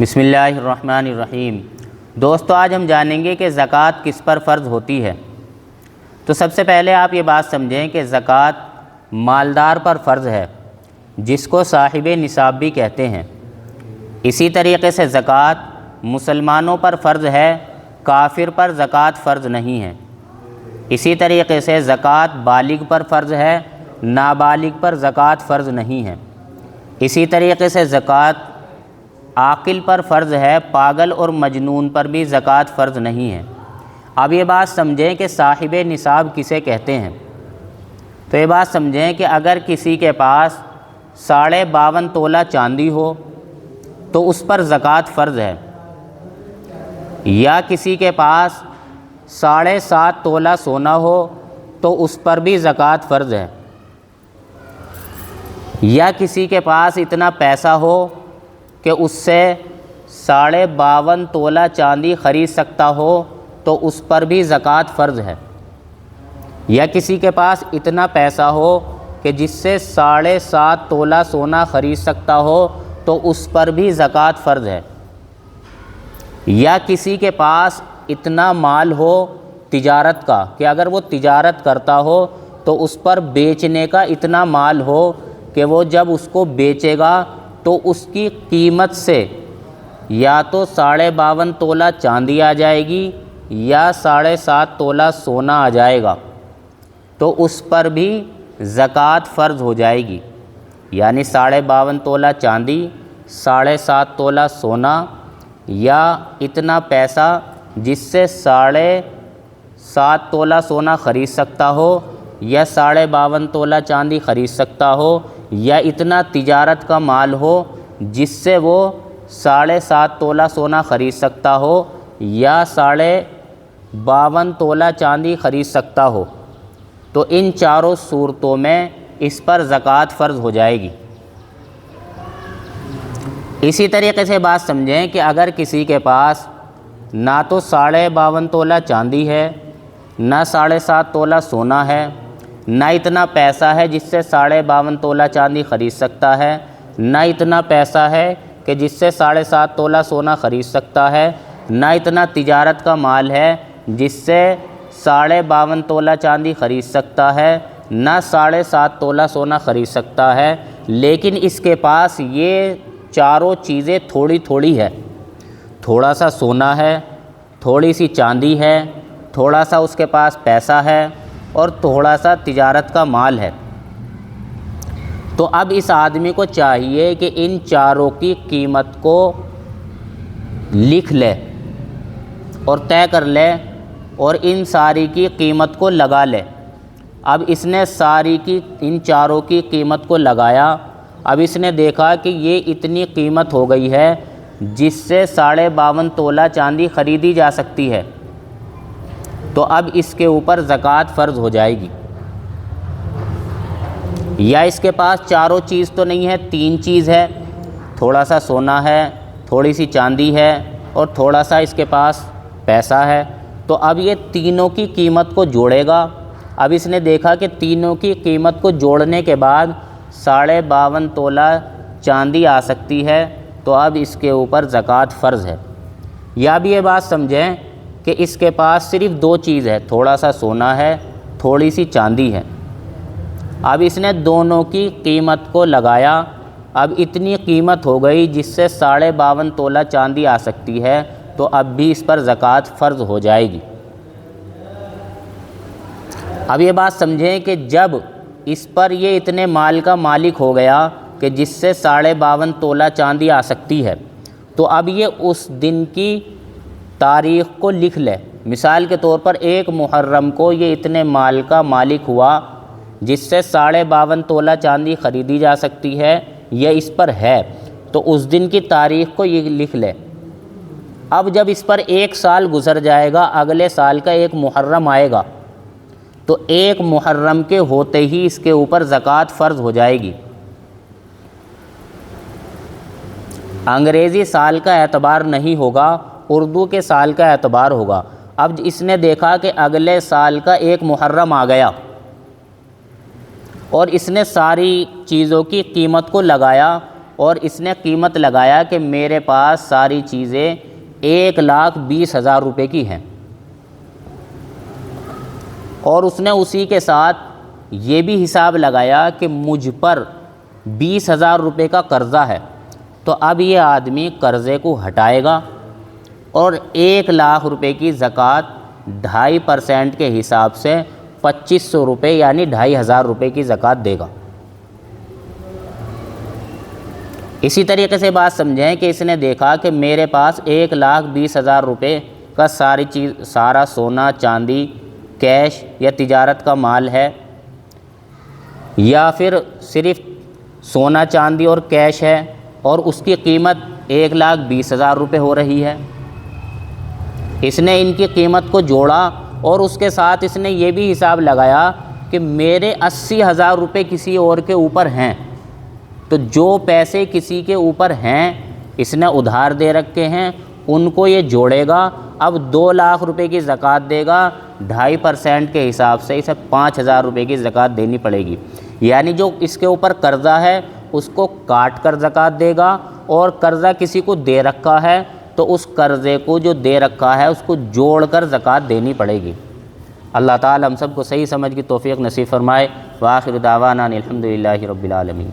بسم اللہ الرحمن الرحیم۔ دوستو، آج ہم جانیں گے کہ زکوٰۃ کس پر فرض ہوتی ہے۔ تو سب سے پہلے آپ یہ بات سمجھیں کہ زکوٰۃ مالدار پر فرض ہے، جس کو صاحب نصاب بھی کہتے ہیں۔ اسی طریقے سے زکوٰۃ مسلمانوں پر فرض ہے، کافر پر زکوٰۃ فرض نہیں ہے۔ اسی طریقے سے زکوٰۃ بالغ پر فرض ہے، نابالغ پر زکوٰۃ فرض نہیں ہے۔ اسی طریقے سے زکوٰۃ عاقل پر فرض ہے، پاگل اور مجنون پر بھی زکوٰۃ فرض نہیں ہے۔ اب یہ بات سمجھیں کہ صاحب نصاب کسے کہتے ہیں۔ تو یہ بات سمجھیں کہ اگر کسی کے پاس 52.5 تولہ چاندی ہو تو اس پر زکوٰۃ فرض ہے، یا کسی کے پاس 7.5 تولہ سونا ہو تو اس پر بھی زکوٰۃ فرض ہے، یا کسی کے پاس اتنا پیسہ ہو کہ اس سے 52.5 تولہ چاندی خرید سکتا ہو تو اس پر بھی زکوٰۃ فرض ہے، یا کسی کے پاس اتنا پیسہ ہو کہ جس سے 7.5 تولہ سونا خرید سکتا ہو تو اس پر بھی زکوٰۃ فرض ہے، یا کسی کے پاس اتنا مال ہو تجارت کا کہ اگر وہ تجارت کرتا ہو تو اس پر بیچنے کا اتنا مال ہو کہ وہ جب اس کو بیچے گا تو اس کی قیمت سے یا تو 52.5 تولہ چاندی آ جائے گی یا 7.5 تولہ سونا آ جائے گا، تو اس پر بھی زکوٰۃ فرض ہو جائے گی۔ یعنی 52.5 تولہ چاندی، 7.5 تولہ سونا، یا اتنا پیسہ جس سے 7.5 تولہ سونا خرید سکتا ہو یا 52.5 تولہ چاندی خرید سکتا ہو، یا اتنا تجارت کا مال ہو جس سے وہ 7.5 تولہ سونا خرید سکتا ہو یا 52.5 تولہ چاندی خرید سکتا ہو، تو ان چاروں صورتوں میں اس پر زکوٰۃ فرض ہو جائے گی۔ اسی طریقے سے بات سمجھیں کہ اگر کسی کے پاس نہ تو 52.5 تولہ چاندی ہے، نہ 7.5 تولہ سونا ہے، نہ اتنا پیسہ ہے جس سے 52.5 تولہ چاندی خرید سکتا ہے، نہ اتنا پیسہ ہے کہ جس سے 7.5 تولہ سونا خرید سکتا ہے، نہ اتنا تجارت کا مال ہے جس سے 52.5 تولہ چاندی خرید سکتا ہے، نہ 7.5 تولہ سونا خرید سکتا ہے، لیکن اس کے پاس یہ چاروں چیزیں تھوڑی تھوڑی ہے۔ تھوڑا سا سونا ہے، تھوڑی سی چاندی ہے، تھوڑا سا اس کے پاس پیسہ ہے، اور تھوڑا سا تجارت کا مال ہے۔ تو اب اس آدمی کو چاہیے کہ ان چاروں کی قیمت کو لکھ لے اور طے کر لے اور ان ساری کی قیمت کو لگا لے۔ اب اس نے ان چاروں کی قیمت کو لگایا، اب اس نے دیکھا کہ یہ اتنی قیمت ہو گئی ہے جس سے 52.5 تولہ چاندی خریدی جا سکتی ہے، تو اب اس کے اوپر زکوٰۃ فرض ہو جائے گی۔ یا اس کے پاس چاروں چیز تو نہیں ہے، 3 چیز ہے، تھوڑا سا سونا ہے، تھوڑی سی چاندی ہے اور تھوڑا سا اس کے پاس پیسہ ہے، تو اب یہ تینوں کی قیمت کو جوڑے گا۔ اب اس نے دیکھا کہ تینوں کی قیمت کو جوڑنے کے بعد 52.5 تولہ چاندی آ سکتی ہے، تو اب اس کے اوپر زکوٰۃ فرض ہے۔ یا بھی یہ بات سمجھیں کہ اس کے پاس صرف 2 چیز ہے، تھوڑا سا سونا ہے، تھوڑی سی چاندی ہے۔ اب اس نے دونوں کی قیمت کو لگایا، اب اتنی قیمت ہو گئی جس سے 52.5 تولہ چاندی آ سکتی ہے، تو اب بھی اس پر زکوٰۃ فرض ہو جائے گی۔ اب یہ بات سمجھیں کہ جب اس پر یہ اتنے مال کا مالک ہو گیا کہ جس سے 52.5 تولہ چاندی آ سکتی ہے، تو اب یہ اس دن کی تاریخ کو لکھ لے۔ مثال کے طور پر 1 محرم کو یہ اتنے مال کا مالک ہوا جس سے 52.5 تولہ چاندی خریدی جا سکتی ہے، یہ اس پر ہے، تو اس دن کی تاریخ کو یہ لکھ لے۔ اب جب اس پر 1 سال گزر جائے گا، اگلے سال کا 1 محرم آئے گا، تو 1 محرم کے ہوتے ہی اس کے اوپر زکوٰۃ فرض ہو جائے گی۔ انگریزی سال کا اعتبار نہیں ہوگا، اردو کے سال کا اعتبار ہوگا۔ اب اس نے دیکھا کہ اگلے سال کا 1 محرم آ گیا اور اس نے ساری چیزوں کی قیمت کو لگایا، اور اس نے قیمت لگایا کہ میرے پاس ساری چیزیں 1,20,000 روپے کی ہیں، اور اس نے اسی کے ساتھ یہ بھی حساب لگایا کہ مجھ پر 20,000 روپے کا قرضہ ہے، تو اب یہ آدمی قرضے کو ہٹائے گا اور 1,00,000 روپے کی زکوٰۃ 2.5% کے حساب سے 2,500 روپے یعنی 2,500 روپے کی زکوٰۃ دے گا۔ اسی طریقے سے بات سمجھیں کہ اس نے دیکھا کہ میرے پاس 1,20,000 روپے کا سارا سونا چاندی کیش یا تجارت کا مال ہے، یا پھر صرف سونا چاندی اور کیش ہے اور اس کی قیمت 1,20,000 روپے ہو رہی ہے۔ اس نے ان کی قیمت کو جوڑا اور اس کے ساتھ اس نے یہ بھی حساب لگایا کہ میرے 80,000 روپے کسی اور کے اوپر ہیں، تو جو پیسے کسی کے اوپر ہیں اس نے ادھار دے رکھے ہیں ان کو یہ جوڑے گا، اب 2,00,000 روپے کی زکوٰۃ دے گا، 2.5% کے حساب سے اسے 5,000 روپے کی زکوٰۃ دینی پڑے گی، یعنی جو اس کے اوپر قرضہ ہے اس کو کاٹ کر زکوٰۃ دے گا، اور قرضہ کسی کو دے رکھا ہے تو اس قرضے کو جو دے رکھا ہے اس کو جوڑ کر زکوٰۃ دینی پڑے گی۔ اللہ تعالی ہم سب کو صحیح سمجھ کی توفیق نصیب فرمائے۔ وآخر دعوانا الحمدللہ رب العالمین۔